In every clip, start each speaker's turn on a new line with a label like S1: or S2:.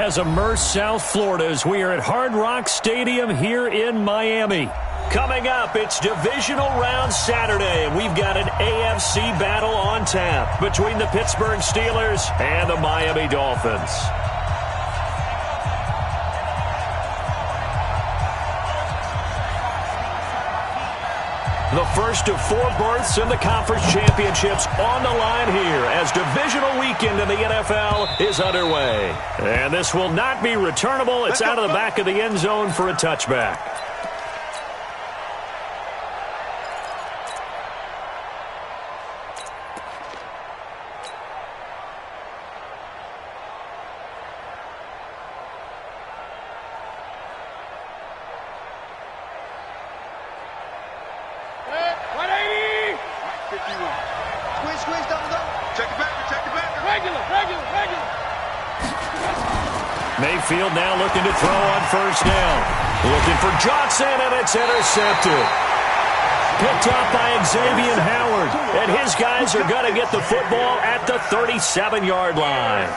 S1: has immersed South Florida as we are at Hard Rock Stadium here in Miami. Coming up, it's Divisional Round Saturday, and we've got an AFC battle on tap between the Pittsburgh Steelers and the Miami Dolphins. The first of 4 berths in the conference championships on the line here as divisional weekend in the NFL is underway. And this will not be returnable. It's out of the back of the end zone for a touchback. Mayfield now looking to throw on first down. Looking for Johnson, and it's intercepted. Picked up by Xavier Howard, and his guys are going to get the football at the 37-yard line.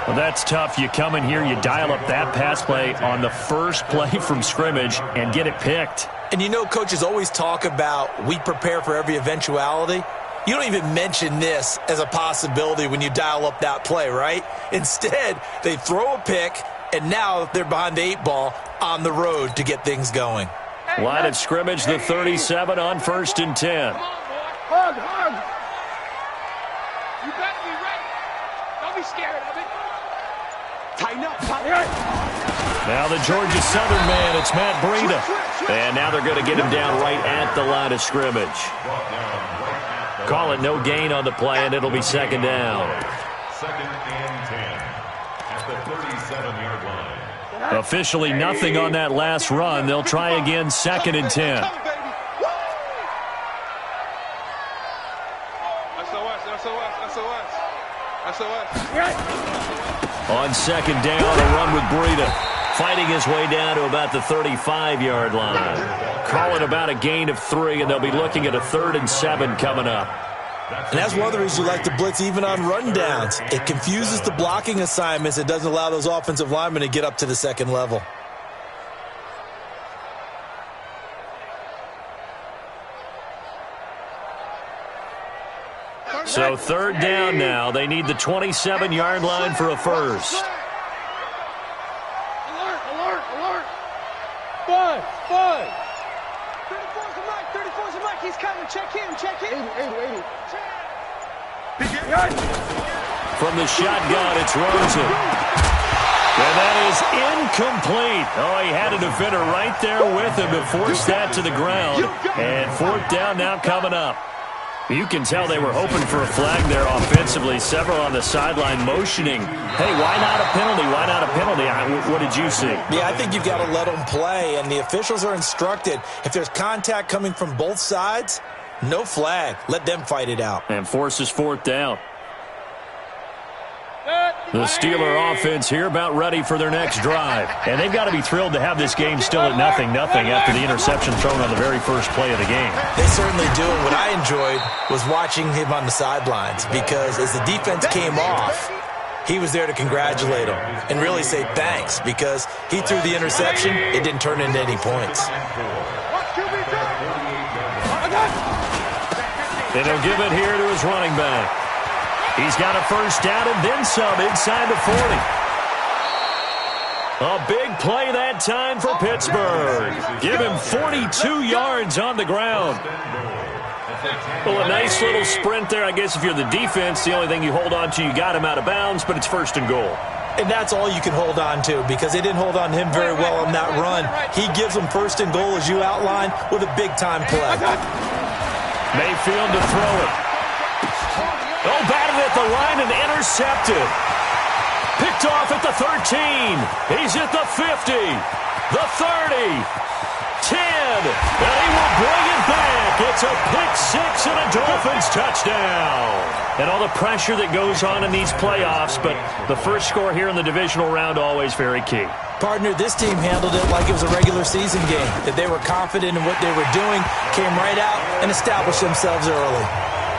S1: Well, that's tough. You come in here, you dial up that pass play on the first play from scrimmage and get it picked.
S2: And you know, coaches always talk about we prepare for every eventuality. You don't even mention this as a possibility when you dial up that play, right? Instead, they throw a pick, and now they're behind the 8 ball on the road to get things going.
S1: Line of scrimmage, the 37 on 1st and 10.
S3: Hug. You better be ready. Don't be scared of it. Tighten up.
S1: Now the Georgia Southern man, it's Matt Breida. And now they're going to get him down right at the line of scrimmage. Call it no gain on the play, and it'll be second down.
S4: 2nd and 10 at the 37-yard line.
S1: Officially nothing on that last run. They'll try again 2nd and 10. On 2nd down, a run with Breida. Fighting his way down to about the 35-yard line. Call it about a gain of 3, and they'll be looking at a 3rd and 7 coming up.
S2: And that's one of the reasons you like to blitz even on rundowns. It confuses the blocking assignments. It doesn't allow those offensive linemen to get up to the second level.
S1: So 3rd down now. They need the 27-yard line for a first.
S3: Alert. Bud. 34's a Mike. He's coming. Check him. 80.
S1: From the shotgun, it's Rosen. And that is incomplete. Oh, he had a defender right there with him to force that to the ground. And 4th down now coming up. You can tell they were hoping for a flag there offensively. Several on the sideline motioning. Hey, why not a penalty? Why not a penalty? What did you see?
S2: Yeah, I think you've got to let them play, and the officials are instructed. If there's contact coming from both sides, no flag. Let them fight it out.
S1: And forces 4th down. The Steeler offense here about ready for their next drive. And they've got to be thrilled to have this game still at 0-0 after the interception thrown on the very first play of the game.
S2: They certainly do. And what I enjoyed was watching him on the sidelines because as the defense came off, he was there to congratulate them and really say thanks because he threw the interception. It didn't turn into any points.
S1: And he'll give it here to his running back. He's got a first down and then some inside the 40. A big play that time for Pittsburgh. Give him 42 yards on the ground. Well, a nice little sprint there. I guess if you're the defense, the only thing you hold on to, you got him out of bounds, but it's 1st and goal.
S2: And that's all you can hold on to because they didn't hold on to him very well on that run. He gives them 1st and goal, as you outlined, with a big-time play.
S1: Mayfield to throw it. Oh, batted at the line and intercepted. Picked off at the 13. He's at the 50. The 30. 10. And he will bring it back. It's a pick-6 and a Dolphins touchdown. And all the pressure that goes on in these playoffs, but the first score here in the divisional round always very key.
S2: Partner, this team handled it like it was a regular season game. That they were confident in what they were doing, came right out and established themselves early.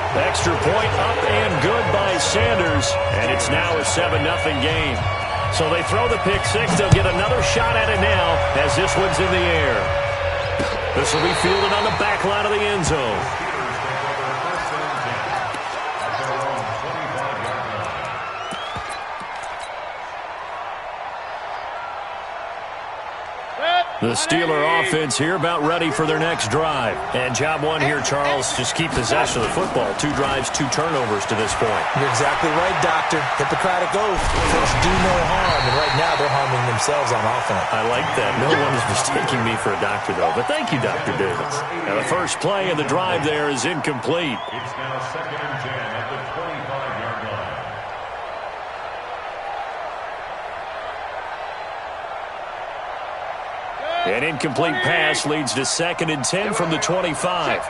S1: Extra point up and good by Sanders, and it's now a 7-0 game. So they throw the pick six. They'll get another shot at it now as this one's in the air. This will be fielded on the back line of the end zone. The Steeler offense here about ready for their next drive. And job one here, Charles, just keep possession of the football. 2 drives, 2 turnovers to this point.
S2: You're exactly right, Doctor. Hippocratic oath. First, do no harm. And right now, they're harming themselves on offense.
S1: I like that. No one is mistaking me for a doctor, though. But thank you, Dr. Davis. Now, the first play of the drive there is incomplete.
S4: It's now 2nd and 10 at the 25-yard line.
S1: An incomplete pass leads to 2nd and 10 from the 25.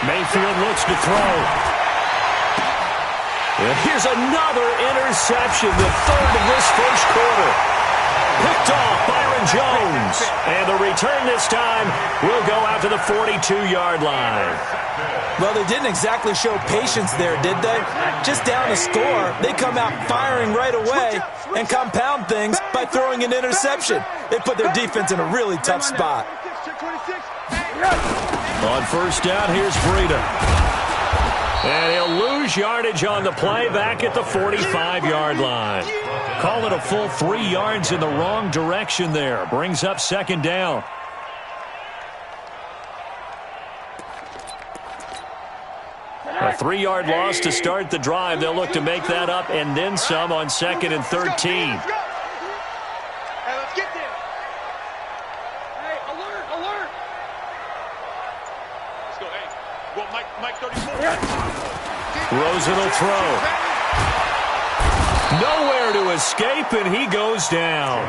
S1: Mayfield looks to throw. And here's another interception, the 3rd of this first quarter. Picked off Byron Jones. And the return this time will go out to the 42-yard line.
S2: Well, they didn't exactly show patience there, did they? Just down a score, they come out firing right away and compound things by throwing an interception. They put their defense in a really tough spot.
S1: On first down, here's Breida. And he'll lose yardage on the play back at the 45-yard line. Call it a full 3 yards in the wrong direction there. Brings up 2nd down. A 3-yard loss to start the drive. They'll look to make that up and then some on 2nd and 13.
S3: Hey, let's get there. Hey, alert, alert. Let's go, hey. Well, Mike 34.
S1: Rosen will throw. Nowhere to escape, and he goes down.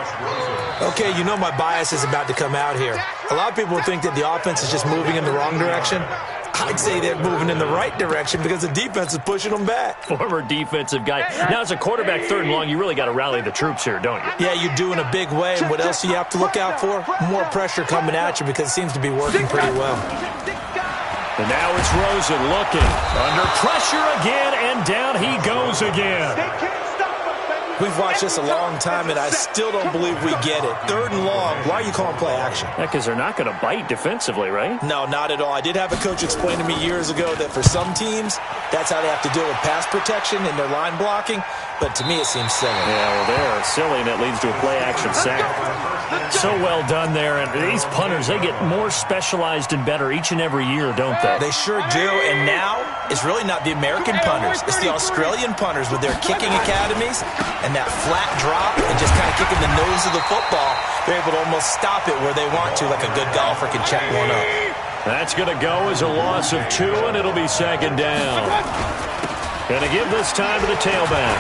S2: Okay, you know my bias is about to come out here. A lot of people think that the offense is just moving in the wrong direction. I'd say they're moving in the right direction because the defense is pushing them back.
S1: Former defensive guy. Now, as a quarterback 3rd and long, you really got to rally the troops here, don't you?
S2: Yeah, you do in a big way. And what else do you have to look out for? More pressure coming at you because it seems to be working pretty well.
S1: And now it's Rosen looking. Under pressure again, and down he goes again.
S2: We've watched this a long time, and I still don't believe we get it. 3rd and long, why are you calling play action?
S1: Yeah, because they're not going to bite defensively, right?
S2: No, not at all. I did have a coach explain to me years ago that for some teams, that's how they have to deal with pass protection and their line blocking. But to me, it seems silly.
S1: Yeah, well, they're silly, and it leads to a play-action sack. So well done there. And these punters, they get more specialized and better each and every year, don't they?
S2: They sure do. And now, it's really not the American punters. It's the Australian punters with their kicking academies and that flat drop and just kind of kicking the nose of the football. They're able to almost stop it where they want to, like a good golfer can check one up.
S1: That's going to go as a loss of 2, and it'll be 2nd down. Going to give this time to the tailback.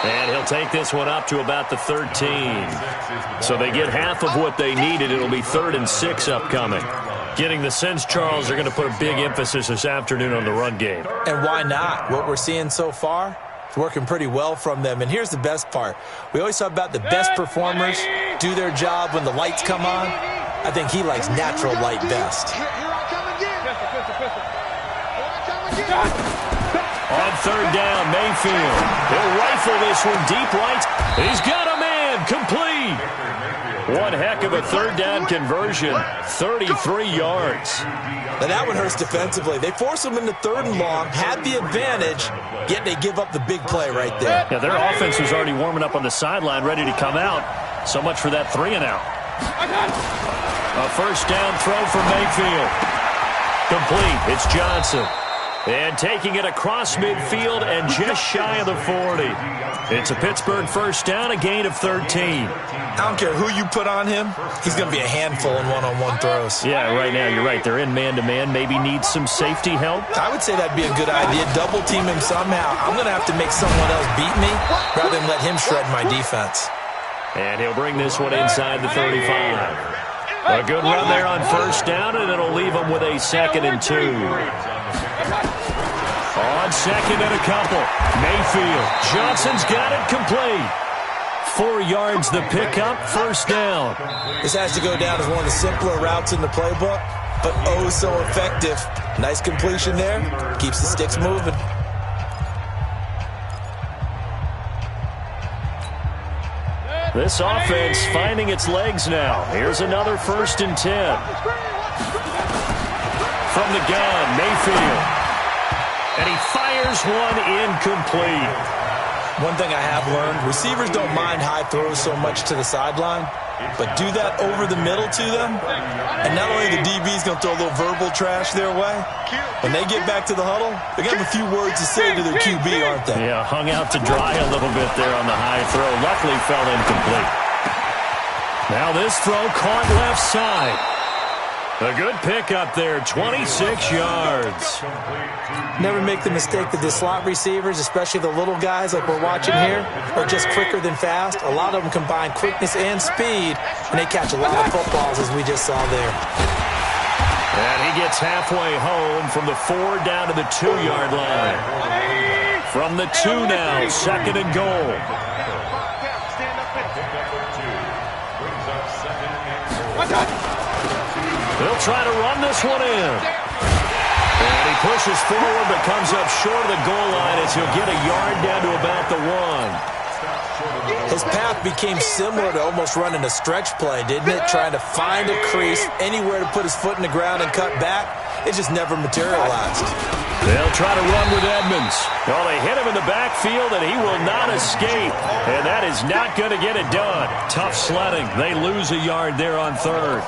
S1: And he'll take this one up to about the 13. So they get half of what they needed. It'll be 3rd and 6 upcoming. Getting the sense, Charles, they're going to put a big emphasis this afternoon on the run game.
S2: And why not? What we're seeing so far, it's working pretty well from them. And here's the best part. We always talk about the best performers do their job when the lights come on. I think he likes natural light best.
S1: On 3rd down, Mayfield. He'll rifle this one deep right. He's got a man. Complete. One heck of a 3rd down conversion. 33 yards.
S2: Now that one hurts defensively. They force him into 3rd and long, had the advantage, yet they give up the big play right there.
S1: Yeah, their offense was already warming up on the sideline, ready to come out. So much for that 3 and out. A 1st down throw for Mayfield. Complete. It's Johnson. And taking it across midfield and just shy of the 40. It's a Pittsburgh 1st down, a gain of 13.
S2: I don't care who you put on him. He's going to be a handful in one-on-one throws.
S1: Yeah, right now you're right. They're in man-to-man. Maybe needs some safety help.
S2: I would say that'd be a good idea. Double team him somehow. I'm going to have to make someone else beat me rather than let him shred my defense.
S1: And he'll bring this one inside the 35. A good run there on 1st down, and it'll leave him with a 2nd and 2. On 2nd and a couple. Mayfield. Johnson's got it complete. 4 yards the pickup, 1st down.
S2: This has to go down as one of the simpler routes in the playbook, but oh so effective. Nice completion there. Keeps the sticks moving.
S1: This offense finding its legs now. Here's another 1st and 10. From the gun, Mayfield. And he fires one incomplete.
S2: One thing I have learned, receivers don't mind high throws so much to the sideline, but do that over the middle to them, and not only the DB's going to throw a little verbal trash their way, when they get back to the huddle, they're going to have a few words to say to their QB, aren't they?
S1: Yeah, hung out to dry a little bit there on the high throw. Luckily fell incomplete. Now this throw caught left side. A good pick up there, 26 yards.
S2: Never make the mistake that the slot receivers, especially the little guys like we're watching here, are just quicker than fast. A lot of them combine quickness and speed, and they catch a lot of footballs, as we just saw there.
S1: And he gets halfway home from the 4 down to the 2-yard line. From the 2 now, 2nd and goal. They'll try to run this one in. And he pushes forward but comes up short of the goal line as he'll get a yard down to about the 1.
S2: His path became similar to almost running a stretch play, didn't it? Trying to find a crease, anywhere to put his foot in the ground and cut back. It just never materialized.
S1: They'll try to run with Edmonds. Well, they hit him in the backfield, and he will not escape. And that is not going to get it done. Tough sledding. They lose a yard there on 3rd.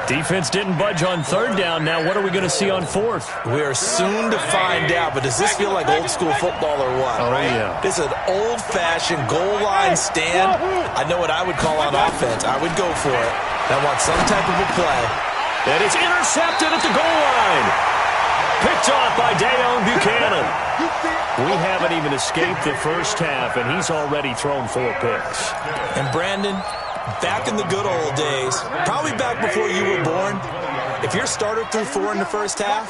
S1: Defense didn't budge on 3rd down. Now what are we going to see on 4th?
S2: We are soon to find out, but does this feel like old school football or what?
S1: Oh, yeah.
S2: This is an old-fashioned goal line stand. I know what I would call on offense. I would go for it. I want some type of a play.
S1: And it's intercepted at the goal line. Picked off by Dayon Buchanan. We haven't even escaped the first half, and he's already thrown 4 picks.
S2: And Brandon, back in the good old days, probably back before you were born, if your starter threw 4 in the first half,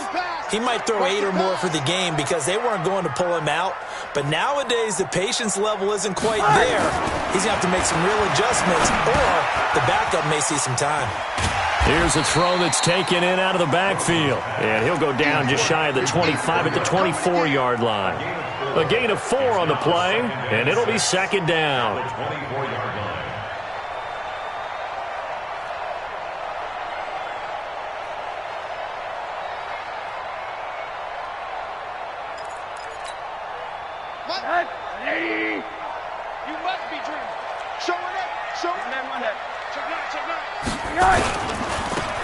S2: he might throw 8 or more for the game because they weren't going to pull him out. But nowadays, the patience level isn't quite there. He's going to have to make some real adjustments, or the backup may see some time.
S1: Here's a throw that's taken in out of the backfield. And he'll go down just shy of the 25 at the 24-yard line. A gain of 4 on the play, and it'll be 2nd down.
S3: You must be dreaming. Showing up. Showing up. Check 9.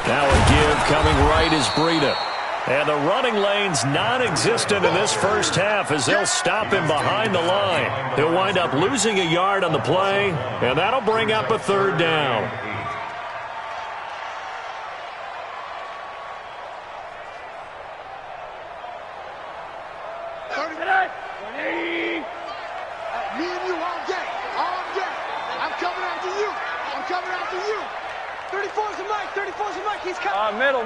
S1: Now a give coming right is Breida. And the running lane's non-existent in this first half as they'll stop him behind the line. He'll wind up losing a yard on the play, and that'll bring up a 3rd down.
S3: Me and you all day. All day. I'm coming after you. I'm coming after you. 34's a Mike. 34's a Mike. He's coming.
S5: Middle.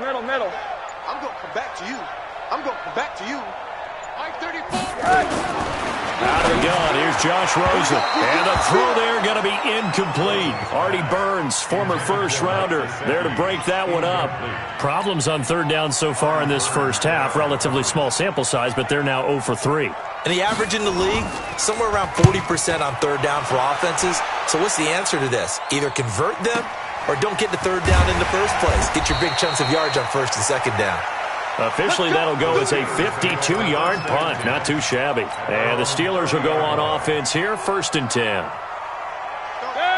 S3: I'm going to come back to you. I'm going to come back to you. Mike 34.
S1: Out of the gun, here's Josh Rosen. And the throw there going to be incomplete. Artie Burns, former first-rounder, there to break that one up. Problems on 3rd down so far in this first half. Relatively small sample size, but they're now 0 for 3.
S2: And the average in the league, somewhere around 40% on 3rd down for offenses. So what's the answer to this? Either convert them or don't get the 3rd down in the first place. Get your big chunks of yards on 1st and 2nd down.
S1: Officially, that'll go as a 52-yard punt. Not too shabby. And the Steelers will go on offense here, 1st and 10.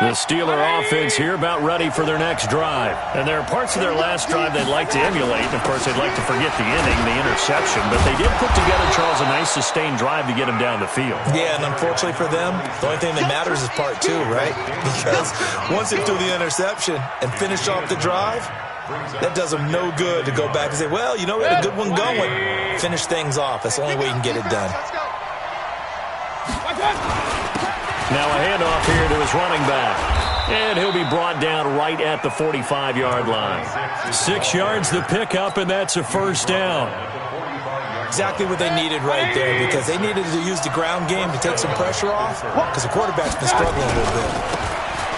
S1: The Steeler offense here about ready for their next drive. And there are parts of their last drive they'd like to emulate. Of course, they'd like to forget the inning, the interception. But they did put together, Charles, a nice sustained drive to get him down the field.
S2: Yeah, and unfortunately for them, the only thing that matters is part 2, right? Because once they threw the interception and finished off the drive, that does them no good to go back and say, well, you know, we had a good one going. Finish things off. That's the only way you can get it done.
S1: Now a handoff here to his running back. And he'll be brought down right at the 45-yard line. 6 yards the pickup, and that's a 1st down.
S2: Exactly what they needed right there, because they needed to use the ground game to take some pressure off, because the quarterback's been struggling a little bit.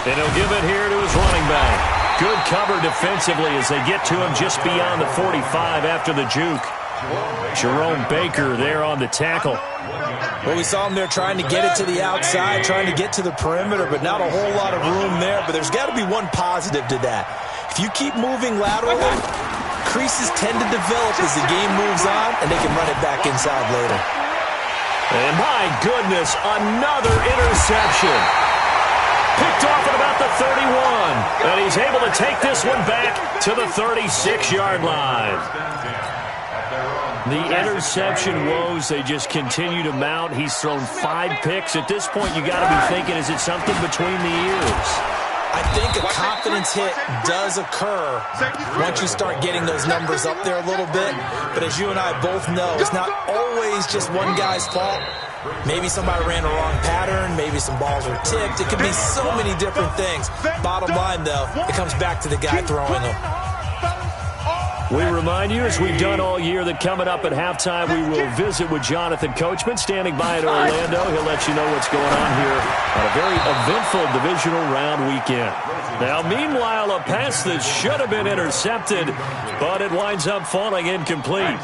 S1: And he'll give it here to his running back. Good cover defensively as they get to him just beyond the 45 after the juke. Jerome Baker there on the tackle.
S2: Well, we saw him there trying to get it to the outside, trying to get to the perimeter, but not a whole lot of room there. But there's got to be one positive to that. If you keep moving laterally, creases tend to develop as the game moves on, and they can run it back inside later.
S1: And my goodness, another interception. Picked off at about the 31. And he's able to take this one back to the 36-yard line. The interception woes, they just continue to mount. He's thrown 5 picks. At this point, you got to be thinking, is it something between the ears?
S2: I think a confidence hit does occur once you start getting those numbers up there a little bit. But as you and I both know, it's not always just one guy's fault. Maybe somebody ran a wrong pattern. Maybe some balls were tipped. It could be so many different things. Bottom line, though, it comes back to the guy throwing them.
S1: We remind you, as we've done all year, that coming up at halftime, we will visit with Jonathan Coachman, standing by at Orlando. He'll let you know what's going on here on a very eventful divisional round weekend. Now, meanwhile, a pass that should have been intercepted, but it winds up falling incomplete.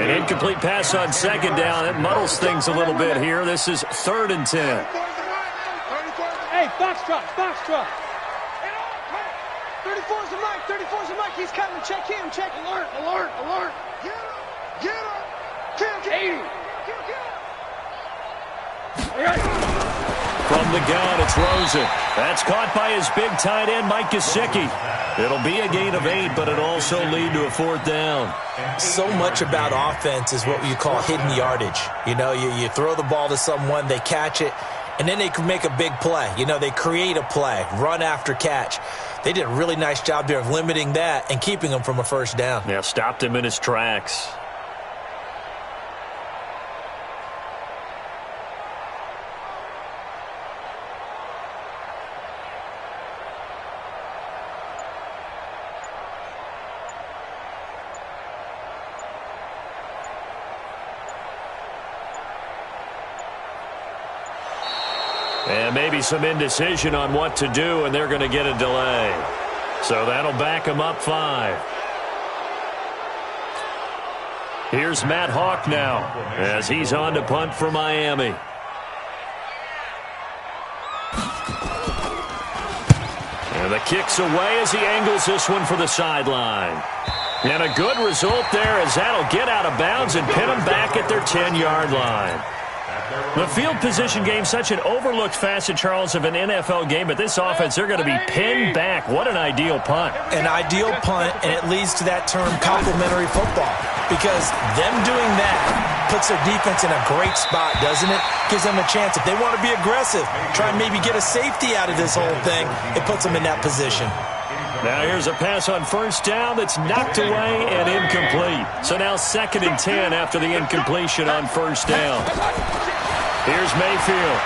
S1: An incomplete pass on second down. It muddles things a little bit here. This is 3rd and 10.
S3: Hey, box drop. 34's the mic, 34's the mic. He's coming. Check him, check. Alert. Get him. Kill 80.
S1: From the gun, it's Rosen. That's caught by his big tight end, Mike Gesicki. It'll be a gain of 8, but it'll also lead to a 4th down.
S2: So much about offense is what you call hidden yardage. You know, you throw the ball to someone, they catch it, and then they can make a big play. You know, they create a play, run after catch. They did a really nice job there of limiting that and keeping him from a first down.
S1: Yeah, stopped him in his tracks. And maybe some indecision on what to do, and they're going to get a delay. So that'll back them up 5. Here's Matt Hawk now as he's on to punt for Miami. And the kick's away as he angles this one for the sideline. And a good result there as that'll get out of bounds and pin them back at their 10-yard line. The field position game, such an overlooked facet, Charles, of an NFL game. But this offense, they're going to be pinned back. What an ideal punt.
S2: An ideal punt, and it leads to that term complementary football. Because them doing that puts their defense in a great spot, doesn't it? Gives them a chance. If they want to be aggressive, try and maybe get a safety out of this whole thing, it puts them in that position.
S1: Now here's a pass on first down that's knocked away and incomplete. So now 2nd and 10 after the incompletion on first down. Here's Mayfield.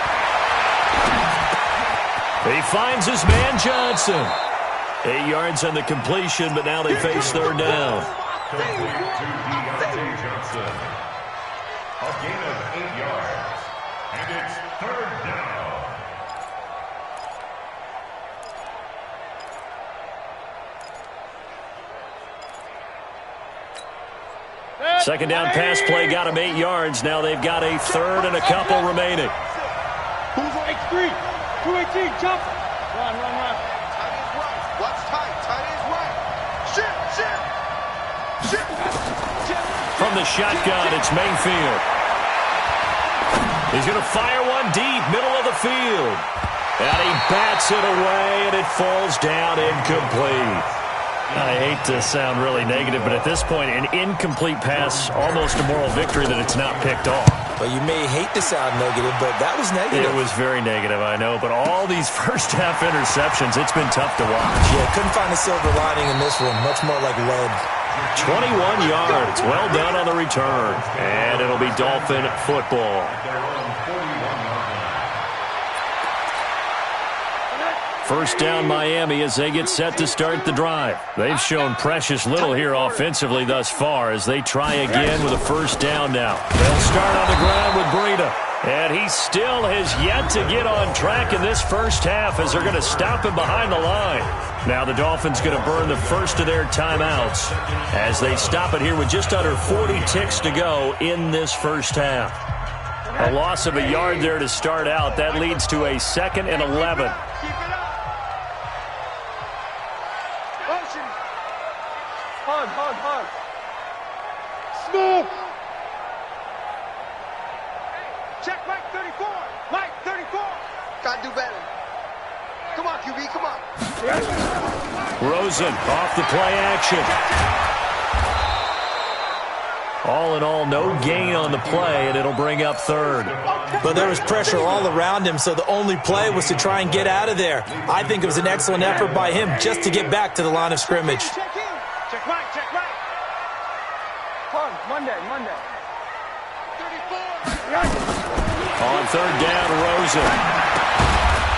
S1: He finds his man Johnson. 8 yards on the completion, but now they face 3rd down.
S4: A gain of 8 yards. And it's 3rd down.
S1: Second down pass play got him 8 yards. Now they've got a 3rd and a couple remaining.
S3: Who's on X3? 218, jump. Run. Tight is right. What's tight? Tight is right. Shit.
S1: From the shotgun, it's Mayfield. He's going to fire one deep, middle of the field. And he bats it away, and it falls down incomplete. I hate to sound really negative, but at this point, an incomplete pass, almost a moral victory that it's not picked off.
S2: Well, you may hate to sound negative, but that was negative.
S1: It was very negative, I know. But all these first-half interceptions, it's been tough to watch.
S2: Yeah, couldn't find a silver lining in this one. Much more like lead.
S1: 21 yards. Well done on the return. And it'll be Dolphin football. First down Miami as they get set to start the drive. They've shown precious little here offensively thus far as they try again with a first down now. They'll start on the ground with Breida. And he still has yet to get on track in this first half as they're going to stop him behind the line. Now the Dolphins going to burn the first of their timeouts as they stop it here with just under 40 ticks to go in this first half. A loss of a yard there to start out. That leads to a 2nd and 11.
S3: Hug. Smooth. Check Mike 34. Mike 34. Gotta do better. Come on, QB, come on.
S1: Rosen off the play action. All in all, no gain on the play, and it'll bring up 3rd.
S2: But there was pressure all around him, so the only play was to try and get out of there. I think it was an excellent effort by him just to get back to the line of scrimmage.
S3: Check Mike. Monday. 34.
S1: On 3rd down, Rosen.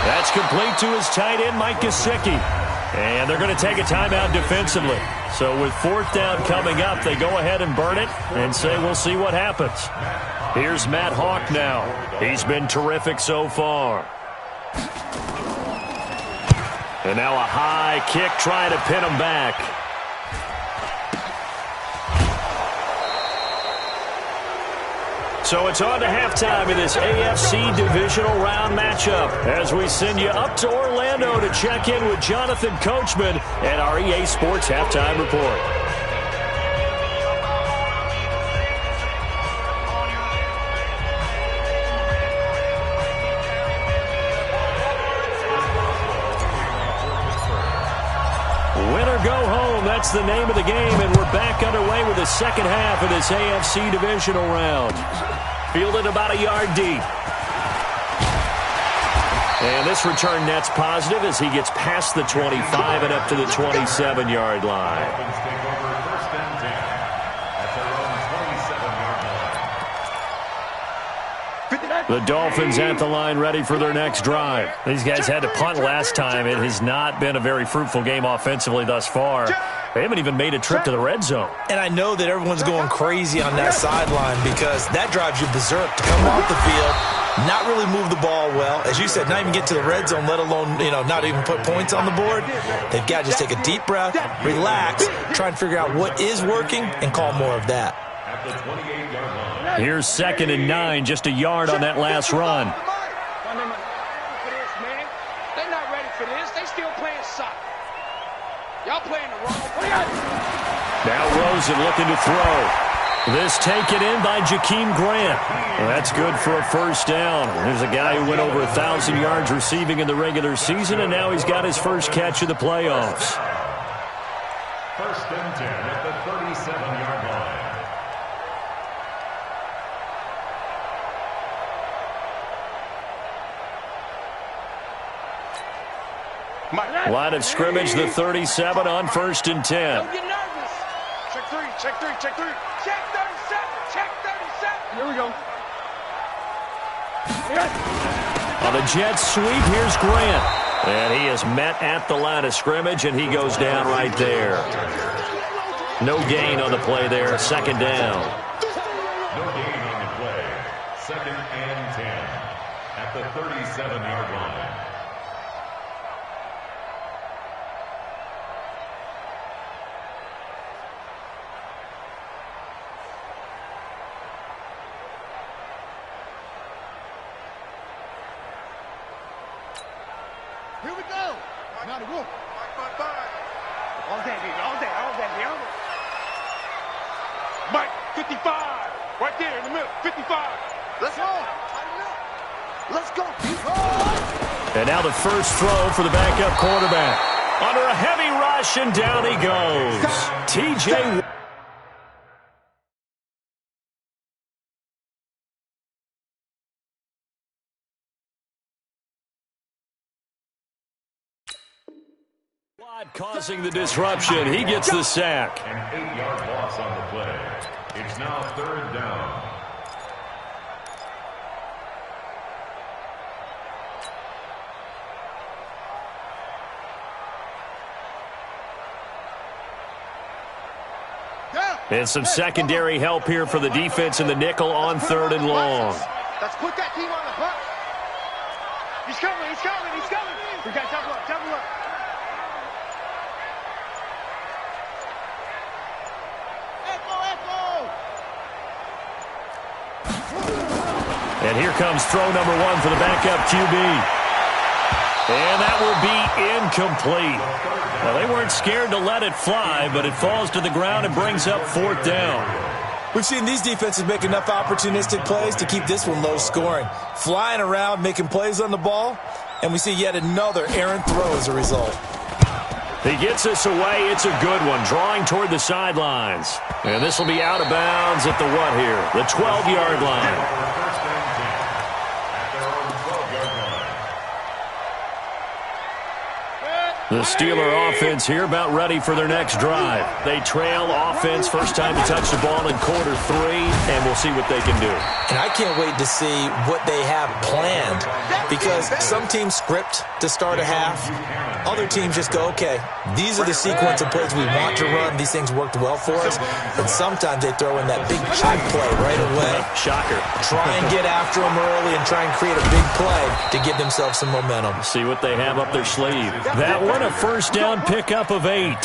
S1: That's complete to his tight end, Mike Gesicki. And they're going to take a timeout defensively. So with 4th down coming up, they go ahead and burn it and say we'll see what happens. Here's Matt Hawk now. He's been terrific so far. And now a high kick trying to pin him back. So it's on to halftime in this AFC divisional round matchup as we send you up to Orlando to check in with Jonathan Coachman and our EA Sports Halftime Report. Win or go home, that's the name of the game, and we're back underway with the second half of this AFC divisional round. Fielded about a yard deep. And this return net's positive as he gets past the 25 and up to the 27-yard line. The Dolphins at the line ready for their next drive. These guys had to punt last time. It has not been a very fruitful game offensively thus far. They haven't even made a trip to the red zone.
S2: And I know that everyone's going crazy on that sideline because that drives you berserk to come off the field, not really move the ball well. As you said, not even get to the red zone, let alone, not even put points on the board. They've got to just take a deep breath, relax, try and figure out what is working and call more of that.
S1: Here's 2nd and 9, just a yard on that last run.
S3: They're not ready for this. They still playing soccer. Y'all playing the wrong play.
S1: Now Rosen looking to throw. This taken in by Jakeem Grant. Well, that's good for a first down. There's a guy who went over 1,000 yards receiving in the regular season, and now he's got his first catch of the playoffs.
S4: 1st and 10 at the 37-yard line.
S1: Line of scrimmage, the 37 on 1st and 10.
S3: Don't get nervous. Check 3. Check 37. Check 37. Here we go.
S1: On the jet sweep, here's Grant. And he is met at the line of scrimmage, and he goes down right there. No gain on the play there, 2nd down.
S4: No gain on the play. 2nd and 10 at the 37-yard line.
S3: Here we go. Now the wolf. All day. Mike, 55. Right there in the middle. 55. Let's go. Let's go.
S1: And now the first throw for the backup quarterback. Under a heavy rush, and down he goes. T.J. causing the disruption. He gets the sack.
S4: An 8-yard loss on the play. It's now 3rd down. And some secondary help here for the defense in the nickel on 3rd and long.
S3: Let's put that team on the bus. He's coming, he's coming, he's coming. We got double up, double up.
S1: And here comes throw number 1 for the backup QB. And that will be incomplete. Well, they weren't scared to let it fly, but it falls to the ground and brings up 4th down.
S2: We've seen these defenses make enough opportunistic plays to keep this one low scoring. Flying around, making plays on the ball, and we see yet another errant throw as a result.
S1: He gets this away. It's a good one, drawing toward the sidelines. And this will be out of bounds at the what here? The 12-yard line. The Steeler offense here about ready for their next drive. They trail offense, first time to touch the ball in quarter 3, and we'll see what they can do.
S2: And I can't wait to see what they have planned, because some teams script to start a half. Other teams just go, okay, these are the sequence of plays we want to run. These things worked well for us. And sometimes they throw in that big chunk play right away.
S1: Shocker.
S2: Try and get after them early and try and create a big play to give themselves some momentum.
S1: See what they have up their sleeve. That one, a first down pickup of 8.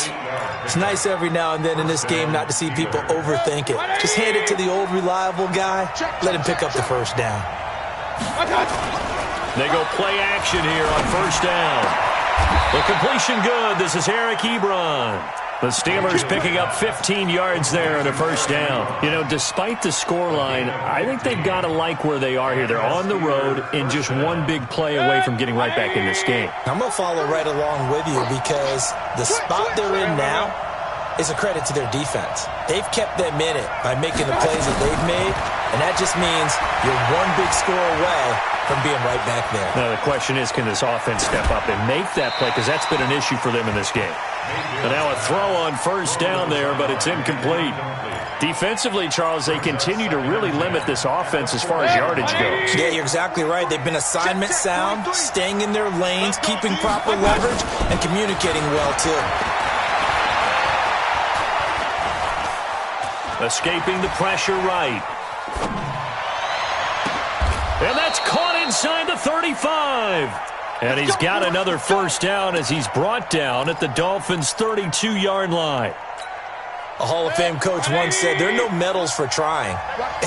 S2: It's nice every now and then in this game not to see people overthink it. Just hand it to the old reliable guy. Let him pick up the first down.
S1: They go play action here on first down. The completion good. This is Eric Ebron. The Steelers picking up 15 yards there and a first down. You know, despite the scoreline, I think they've got to like where they are here. They're on the road and just one big play away from getting right back in this game.
S2: I'm going to follow right along with you because the spot they're in now is a credit to their defense. They've kept them in it by making the plays that they've made, and that just means you're one big score away from being right back there.
S1: Now, the question is, can this offense step up and make that play? Because that's been an issue for them in this game. And now a throw on first down there, but it's incomplete. Defensively, Charles, they continue to really limit this offense as far as yardage goes.
S2: Yeah, you're exactly right. They've been assignment sound, staying in their lanes, keeping proper leverage, and communicating well, too.
S1: Escaping the pressure right. And that's caught inside the 35. And he's got another first down as he's brought down at the Dolphins' 32-yard line.
S2: A Hall of Fame coach once said, there are no medals for trying.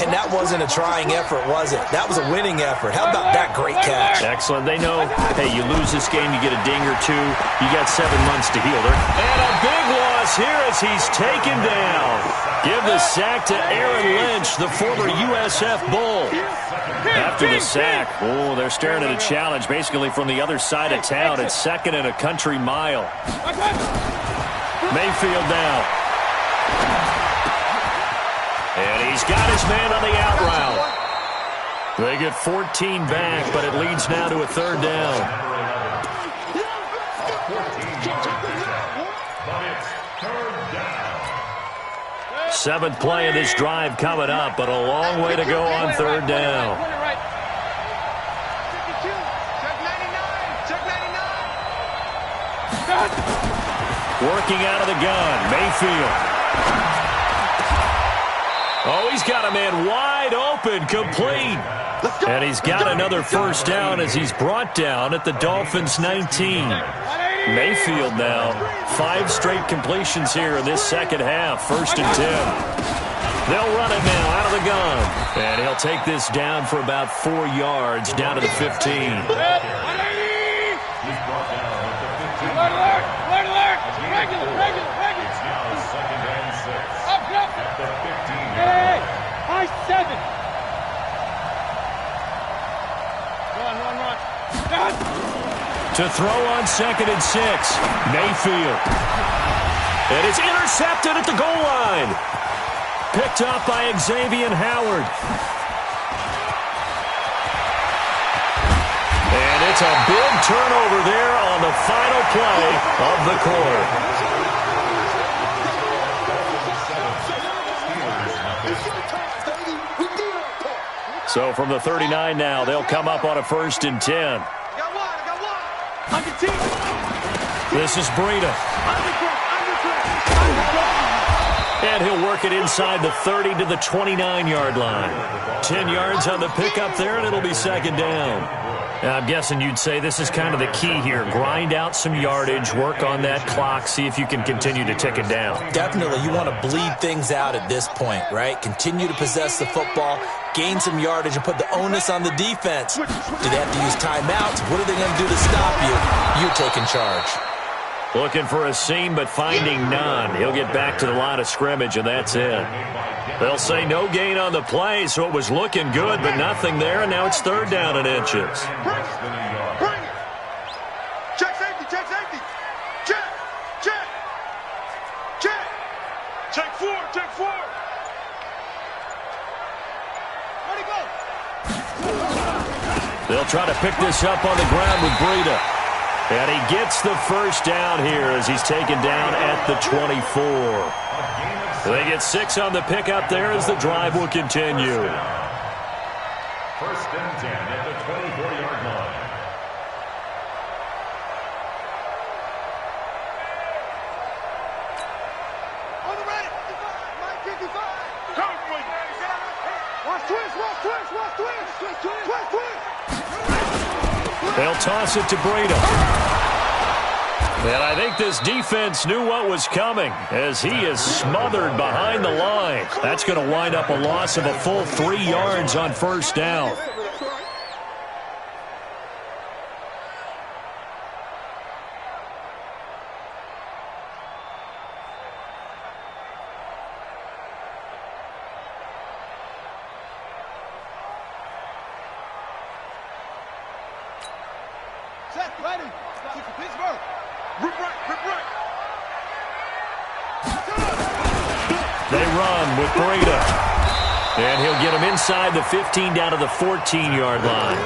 S2: And that wasn't a trying effort, was it? That was a winning effort. How about that great catch?
S1: Excellent. They know, hey, you lose this game, you get a ding or two. You got 7 months to heal. And a big loss here as he's taken down. Give the sack to Aaron Lynch, the former USF Bull. After the sack, oh, they're staring at a challenge basically from the other side of town. It's 2nd and a country mile. Mayfield now. And he's got his man on the out route. They get 14 back, but it leads now to a 3rd down. Seventh play of this drive coming up, but a long way to go on 3rd down. Working out of the gun, Mayfield. Oh, he's got a man wide open, complete. And he's got another first down as he's brought down at the Dolphins' 19. Mayfield now, 5 straight completions here in this second half, 1st and 10. They'll run it now out of the gun. And he'll take this down for about 4 yards, down to the 15.
S4: It's now 2nd and 6. At the 15.
S3: Hey, high 7. Run.
S1: To throw on 2nd and 6, Mayfield. And it's intercepted at the goal line. Picked up by Xavier Howard. And it's a big turnover there on the final play of the quarter. So from the 39 now, they'll come up on a 1st and 10. This is Breida. And he'll work it inside the 30 to the 29-yard line. 10 yards on the pickup there, and it'll be second down. Now, I'm guessing you'd say this is kind of the key here. Grind out some yardage, work on that clock, see if you can continue to tick it down.
S2: Definitely. You want to bleed things out at this point, right? Continue to possess the football, gain some yardage, and put the onus on the defense. Do they have to use timeouts? What are they going to do to stop you? You're taking charge.
S1: Looking for a seam, but finding none. He'll get back to the line of scrimmage, and that's it. They'll say no gain on the play, so it was looking good, but nothing there, and now it's third down and inches.
S3: Bring it. Check safety, check safety. Check. Check four. Where'd he go?
S1: They'll try to pick this up on the ground with Breida. And he gets the first down here as he's taken down at the 24. They get 6 on the pickup there as the drive will continue.
S4: First and 10 at the 24-yard line.
S3: On the right. 55. Watch twist.
S1: They'll toss it to Breida. And I think this defense knew what was coming as he is smothered behind the line. That's going to wind up a loss of a full 3 yards on first down.
S3: Set, ready. Kick to Pittsburgh. Rip right.
S1: They run with Breida. And he'll get him inside the 15 down to the 14-yard line.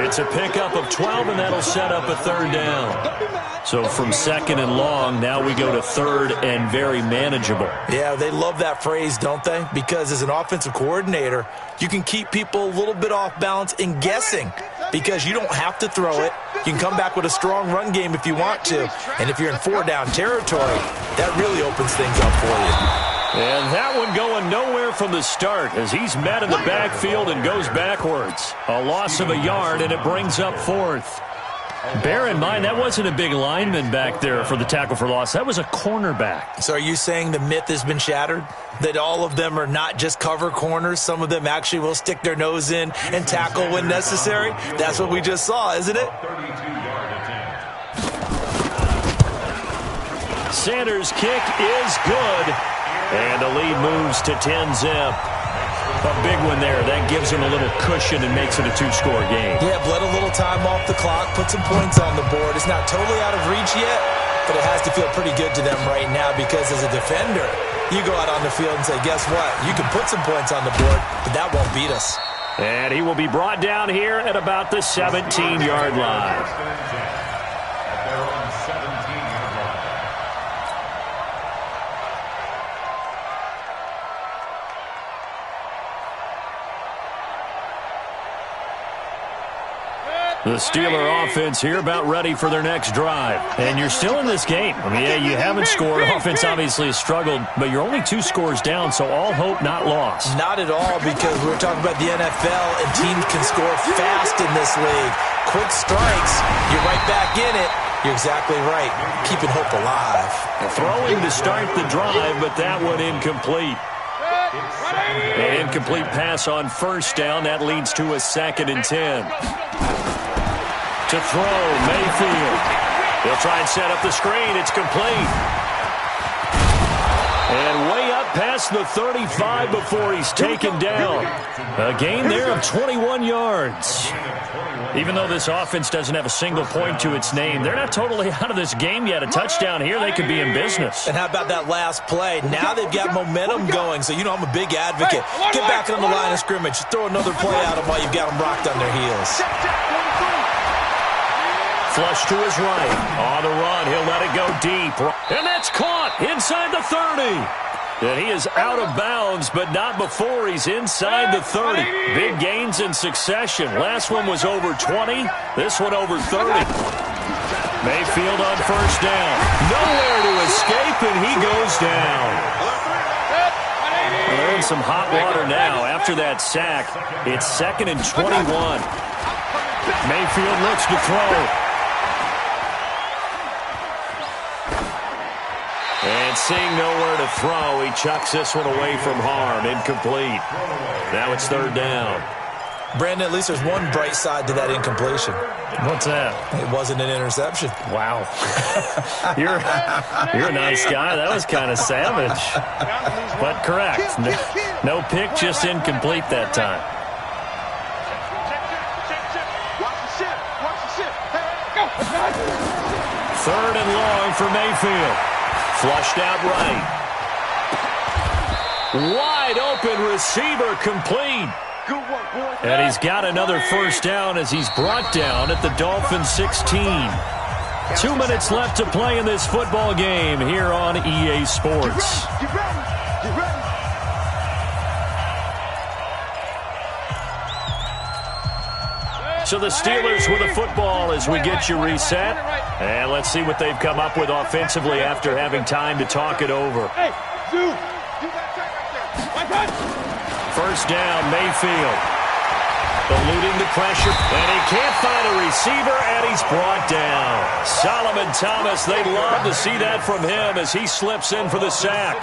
S1: It's a pickup of 12, and that'll set up a third down. So from second and long, now we go to third and very manageable.
S2: Yeah, they love that phrase, don't they? Because as an offensive coordinator, you can keep people a little bit off balance and guessing because you don't have to throw it. You can come back with a strong run game if you want to. And if you're in 4-down territory, that really opens things up for you.
S1: And that one going nowhere from the start as he's met in the backfield and goes backwards. A loss of a yard, and it brings up fourth. Bear in mind, that wasn't a big lineman back there for the tackle for loss. That was a cornerback.
S2: So are you saying the myth has been shattered? That all of them are not just cover corners? Some of them actually will stick their nose in and tackle when necessary? That's what we just saw, isn't it?
S4: 32-yard attempt.
S1: Sanders' kick is good. And the lead moves to 10-zip. A big one there. That gives him a little cushion and makes it a 2-score game.
S2: Yeah, bled a little time off the clock, put some points on the board. It's not totally out of reach yet, but it has to feel pretty good to them right now because as a defender, you go out on the field and say, guess what? You can put some points on the board, but that won't beat us.
S1: And he will be brought down here at about the 17-yard line.
S4: At their own 17-yard line.
S1: The Steeler offense here about ready for their next drive. And you're still in this game. I mean, yeah, you haven't scored. Offense obviously has struggled, but you're only 2 scores down, so all hope not lost.
S2: Not at all, because we're talking about the NFL, and teams can score fast in this league. Quick strikes, you're right back in it. You're exactly right. Keeping hope alive.
S1: Throwing to start the drive, but that one incomplete. An incomplete pass on first down. That leads to a 2nd and 10. To throw, Mayfield. He'll try and set up the screen. It's complete. And way up past the 35 before he's taken down. A gain there of 21 yards. Even though this offense doesn't have a single point to its name, they're not totally out of this game yet. A touchdown here, they could be in business.
S2: And how about that last play? Now they've got momentum going, so you know I'm a big advocate. Get back on the line of scrimmage. Throw another play at them while you've got them rocked on their heels.
S1: Flush to his right. On the run, he'll let it go deep. And that's caught inside the 30. And he is out of bounds, but not before he's inside the 30. Big gains in succession. Last one was over 20. This one over 30. Mayfield on first down. Nowhere to escape, and he goes down. in some hot water now. After that sack, it's 2nd and 21. Mayfield looks to throw. And seeing nowhere to throw, he chucks this one away from harm. Incomplete. Now it's 3rd down.
S2: Brandon, at least there's one bright side to that incompletion.
S1: What's that?
S2: It wasn't an interception.
S1: Wow. You're a nice guy. That was kind of savage. But correct. No pick, just incomplete that time. Third and long for Mayfield. Flushed out right. Wide open receiver complete. And he's got another first down as he's brought down at the Dolphins 16. 2 minutes left to play in this football game here on EA Sports. So the Steelers with the football as we get you reset. And let's see what they've come up with offensively after having time to talk it over. First down, Mayfield. Eluding the pressure, and he can't find a receiver, and he's brought down. Solomon Thomas, they'd love to see that from him as he slips in for the sack.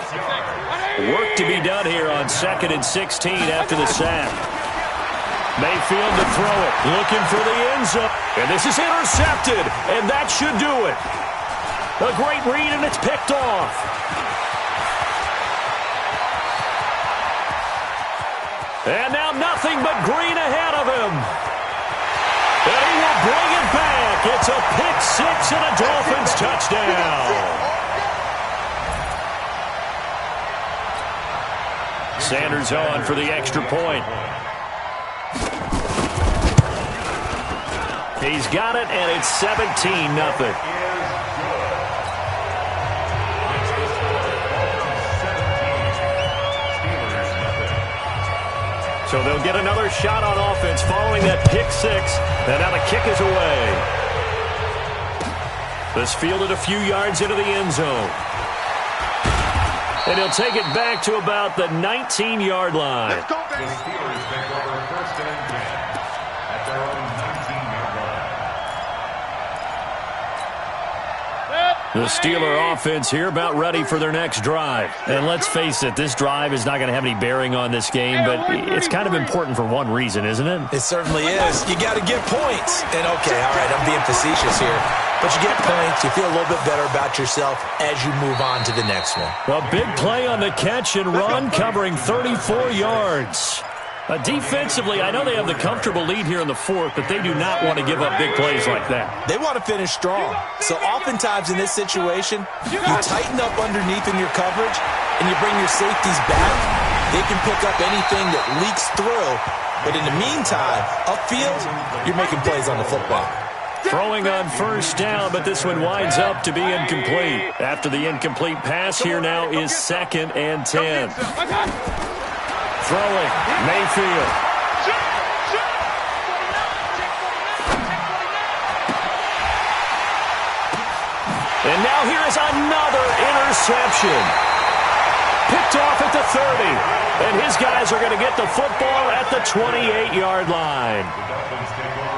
S1: Work to be done here on 2nd and 16 after the sack. Mayfield to throw it, looking for the end zone. And this is intercepted, and that should do it. A great read, and it's picked off. And now nothing but green ahead of him. And he will bring it back. It's a pick six and a Dolphins touchdown. Sanders on for the extra point. He's got it, and it's 17-0. So they'll get another shot on offense following that pick six. And now the kick is away. This fielded a few yards into the end zone. And he'll take it back to about the 19-yard line.
S4: The Steelers take over 1st and 10 at their own 19-yard line.
S1: The Steeler offense here about ready for their next drive. And let's face it, this drive is not going to have any bearing on this game, but it's kind of important for one reason, isn't it?
S2: It certainly is. You got to get points. And okay, all right, I'm being facetious here. But you get points, you feel a little bit better about yourself as you move on to the next one.
S1: Well, big play on the catch and run, covering 34 yards. Defensively, I know they have the comfortable lead here in the 4th, but they do not want to give up big plays like that.
S2: They want to finish strong. So oftentimes in this situation, you tighten up underneath in your coverage, and you bring your safeties back. They can pick up anything that leaks through. But in the meantime, upfield, you're making plays on the football.
S1: Throwing on first down, but this one winds up to be incomplete. After the incomplete pass, here now is 2nd and 10. Throwing, Mayfield. And now here is another interception. Picked off at the 30. And his guys are going to get the football at the 28-yard line.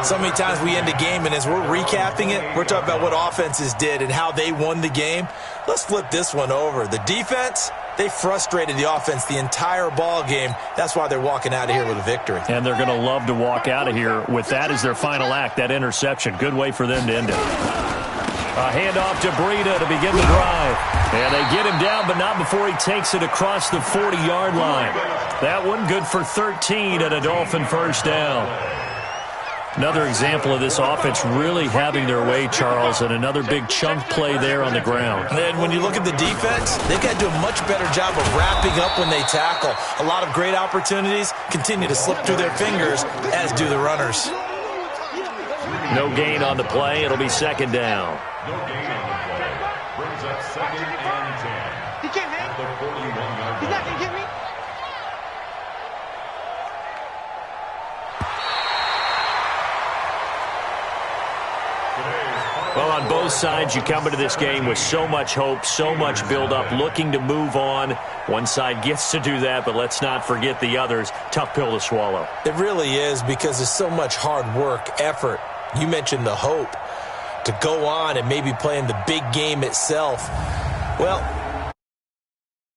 S2: So many times we end a game, and as we're recapping it, we're talking about what offenses did and how they won the game. Let's flip this one over. The defense, they frustrated the offense the entire ball game. That's why they're walking out of here with a victory.
S1: And they're going to love to walk out of here with that as their final act, that interception. Good way for them to end it. A handoff to Breida to begin the drive. And they get him down, but not before he takes it across the 40-yard line. That one good for 13 and a Dolphin first down. Another example of this offense really having their way, Charles, and another big chunk play there on the ground.
S2: And when you look at the defense, they've got to do a much better job of wrapping up when they tackle. A lot of great opportunities continue to slip through their fingers, as do the runners.
S1: No gain on the play. It'll be 2nd down.
S4: No gain on the play. Brings up 2nd and 10.
S3: He can't hang.
S4: At the 41-yard line.
S3: He's not going to get me.
S1: Well, on both sides, you come into this game with so much hope, so much build-up, looking to move on. One side gets to do that, but let's not forget the others. Tough pill to swallow.
S2: It really is, because there's so much hard work, effort. You mentioned the hope to go on and maybe play in the big game itself. Well,